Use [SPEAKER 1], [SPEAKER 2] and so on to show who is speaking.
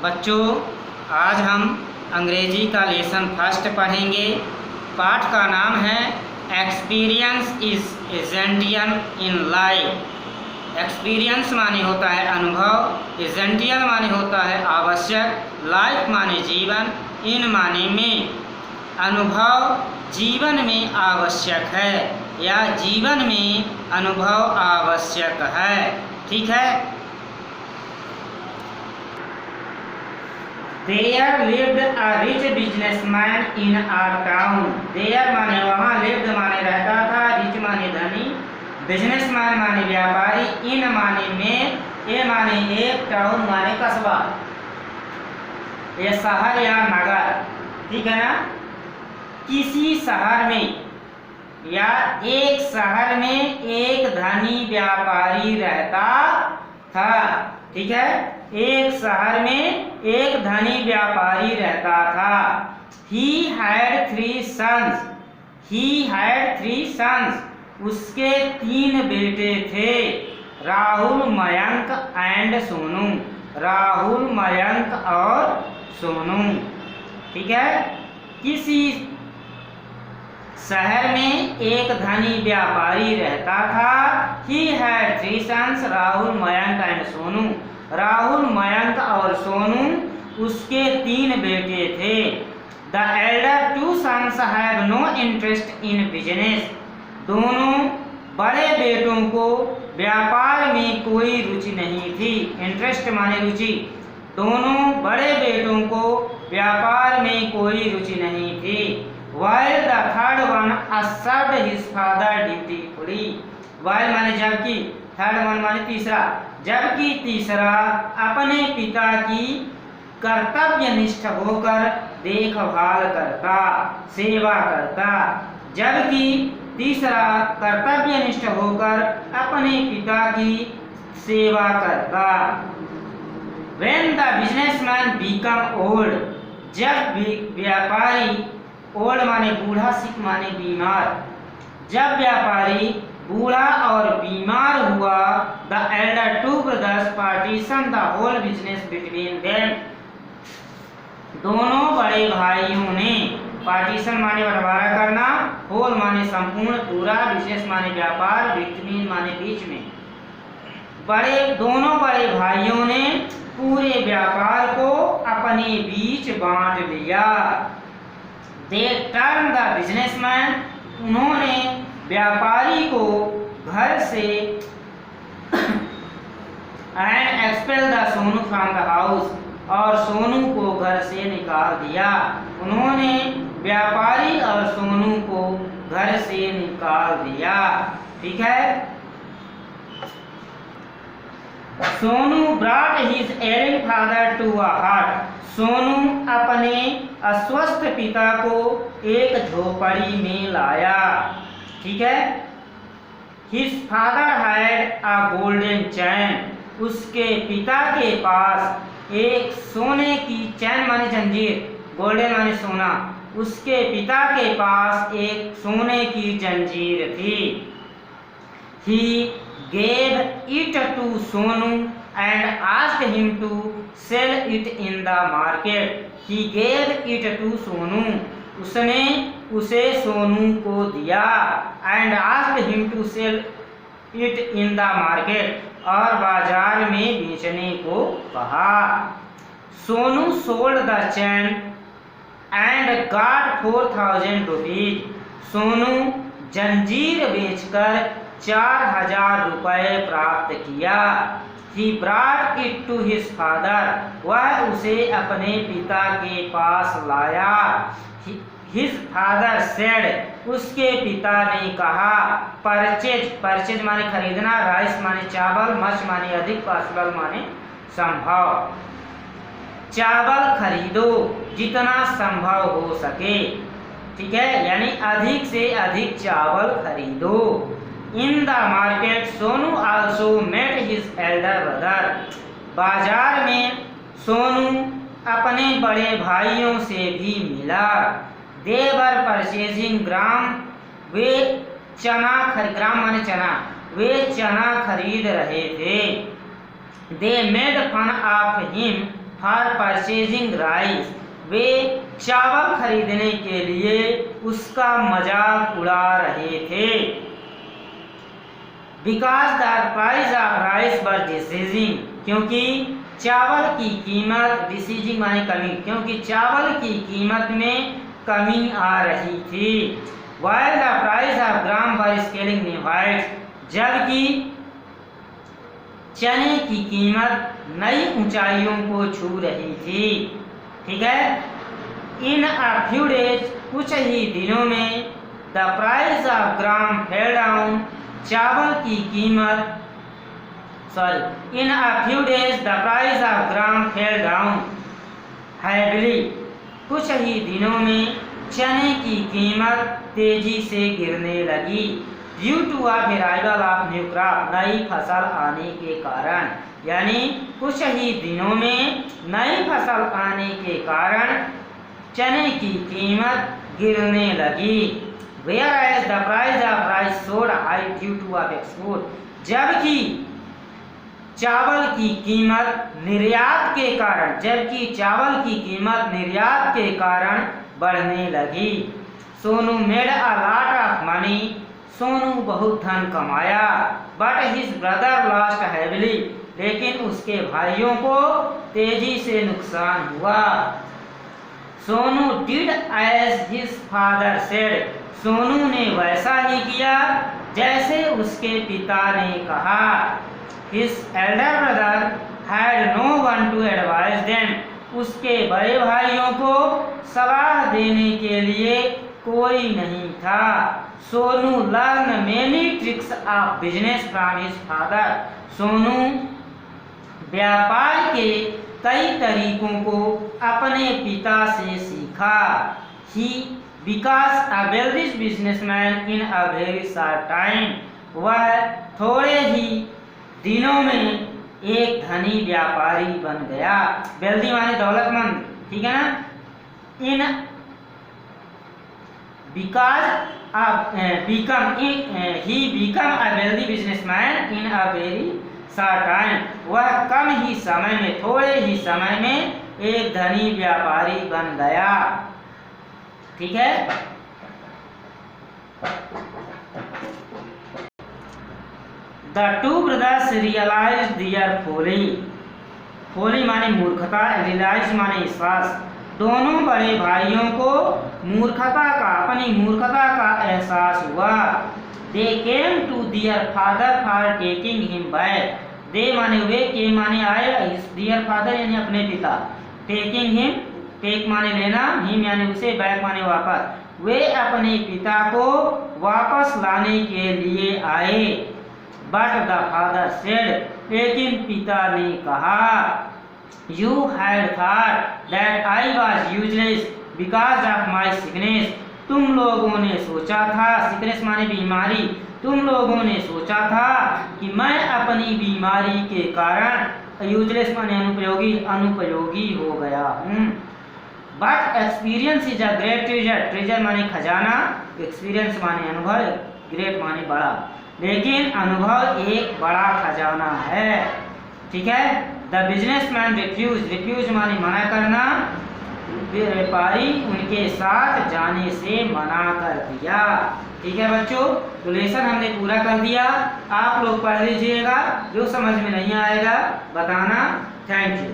[SPEAKER 1] बच्चों, आज हम अंग्रेजी का लेसन फर्स्ट पढ़ेंगे। पाठ का नाम है experience is essential in life. Experience माने होता है अनुभव, एसेंशियल माने होता है आवश्यक, लाइफ माने जीवन, इन माने में अनुभव जीवन में आवश्यक है या जीवन में अनुभव आवश्यक है। ठीक है। There lived a rich businessman in a town. There माने वहाँ, lived माने रहता था, rich माने धनी, businessman माने व्यापारी, in माने में, a माने एक, town माने कस्बा, ये शहर या नगर। ठीक है ना। किसी शहर में या एक शहर में एक धनी व्यापारी रहता था। ठीक है। एक शहर में एक धनी व्यापारी रहता था। He had three sons. He had three sons. उसके 3 बेटे थे, राहुल, मयंक एंड सोनू। राहुल, मयंक और सोनू। ठीक है। किसी शहर में एक धनी व्यापारी रहता था। He had three sons. Rahul, Mayank and Sonu. Rahul, Mayank और सोनू उसके 3 बेटे थे। The elder 2 sons have no interest in business. दोनों बड़े बेटों को व्यापार में कोई रुचि नहीं थी। इंटरेस्ट माने रुचि। दोनों बड़े बेटों को व्यापार में कोई रुचि नहीं थी। While the third one served his father dutifully. While माने जबकि, थर्ड वन माने तीसरा, जबकि तीसरा अपने पिता की कर्तव्यनिष्ठ होकर देखभाल करता, सेवा करता। जबकि तीसरा कर्तव्यनिष्ठ होकर अपने पिता की सेवा करता। When the businessman became old, जब व्यापारी, ओल्ड माने बूढ़ा, सिक माने बीमार, जब व्यापारी बूढ़ा और बीमार हुआ, the elder 2 brothers partitioned the whole business between them. दोनों बड़े भाइयों ने, पार्टीशन माने बंटवारा करना, होल माने संपूर्ण, पूरा, बिजनेस माने व्यापार, बिटवीन माने बीच में, दोनों बड़े भाइयों ने पूरे व्यापार को अपने बीच बांट लिया। They turned the businessman. उन्होंने व्यापारी को घर से and expelled the Sonu from the house. और सोनू को घर से निकाल दिया। उन्होंने व्यापारी और सोनू को घर से निकाल दिया। ठीक है। Sonu brought his ailing father to a hut. Sonu अपने अस्वस्थ पिता को एक झोपड़ी में लाया। ठीक है। His father had a golden chain. उसके पिता के पास एक सोने की चैन माने जंजीर, गोल्डन माने सोना, उसके पिता के पास एक सोने की जंजीर थी। He gave it to Sonu and asked him to sell it in the market. He gave it to Sonu. उसने उसे सोनू को दिया। and asked him to sell it in the market. और बाजार में बेचने को कहा। Sonu sold the chain and got 4,000 rupees. Sonu जंजीर बेचकर 4,000 रुपए प्राप्त किया। He brought it to his father. वह उसे अपने पिता के पास लाया। His father said. उसके पिता ने कहा, परचेज माने खरीदना, राइस माने चावल, मच माने अधिक, पॉसिबल माने संभव। चावल खरीदो जितना संभव हो सके। ठीक है। यानी अधिक से अधिक चावल खरीदो। In the market, Sonu also met his elder brother. बाजार में सोनू अपने बड़े भाइयों से भी मिला। They were purchasing gram. वे चना, ग्राम माने चना, वे चना खरीद रहे थे। They made fun of him for purchasing rice, वे चावल खरीदने के लिए उसका मजाक उड़ा रहे थे। Because the price of rice were decreasing, क्योंकि चावल की कीमत, डिक्रीजिंग माने कमी, क्योंकि चावल की कीमत में कमी आ रही थी। While the price of gram were scaling new heights, जबकि चने की कीमत नई ऊंचाइयों को छू रही थी। ठीक है। इन अ फ्यू डेज, कुछ ही दिनों में, the price of gram fell down, चावल की कीमत, in a few days the price of gram fell down heavily, कुछ ही दिनों में चने की कीमत तेजी से गिरने लगी। Due to arrival of new crop, नई फसल आने के कारण, यानी कुछ ही दिनों में नई फसल आने के कारण चने की कीमत गिरने लगी। Whereas the price of rice soared high due to export, जबकि चावल की कीमत निर्यात के कारण, जबकि चावल की कीमत निर्यात के कारण बढ़ने लगी। Sonu made a lot of money, Sonu बहुत धन कमाया। But his brother lost heavily, लेकिन उसके भाइयों को तेजी से नुकसान हुआ। Sonu did as his father said, Sonu ने वैसा ही किया जैसे उसके पिता ने कहा। His elder brother had no one to advise them, उसके बड़े भाइयों को सलाह देने के लिए कोई नहीं था। Sonu learn many tricks of business from his father, Sonu व्यापार के कई तरीकों को अपने पिता से सीखा। He because a wealthy businessman in a very short time, वह थोड़े ही दिनों में एक धनी व्यापारी बन गया। वेल्दी माने दौलतमंद, ठीक है ना। In because he become a wealthy businessman in a very short time, वह कम ही समय में, थोड़े ही समय में एक धनी व्यापारी बन गया। ठीक है। The two brothers realized their folly, folly माने मूर्खता, realize माने एहसास। दोनों बड़े भाइयों को मूर्खता का, अपनी मूर्खता का एहसास हुआ। They came to their father for taking him back, they माने वे, came माने आए, their father यानी अपने पिता, taking him, take माने लेना, him यानी उसे, back माने वापस, वे अपने पिता को वापस लाने के लिए आए। But the father said, लेकिन पिता ने कहा, You had thought that I was useless because of my sickness, तुम लोगों ने सोचा था, sickness माने बीमारी, तुम लोगों ने सोचा था कि मैं अपनी बीमारी के कारण, यूजलेस माने अनुपयोगी, अनुपयोगी हो गया हूँ। But experience is a great treasure, treasure माने खजाना, एक्सपीरियंस माने अनुभव, ग्रेट माने बड़ा, लेकिन अनुभव एक बड़ा खजाना है। ठीक है। द बिजनेसमैन रिफ्यूज, रिफ्यूज माने मना करना, व्यापारी उनके साथ जाने से मना कर दिया। ठीक है बच्चों, तो लेसन हमने पूरा कर दिया। आप लोग पढ़ लीजिएगा, जो समझ में नहीं आएगा बताना। Thank you.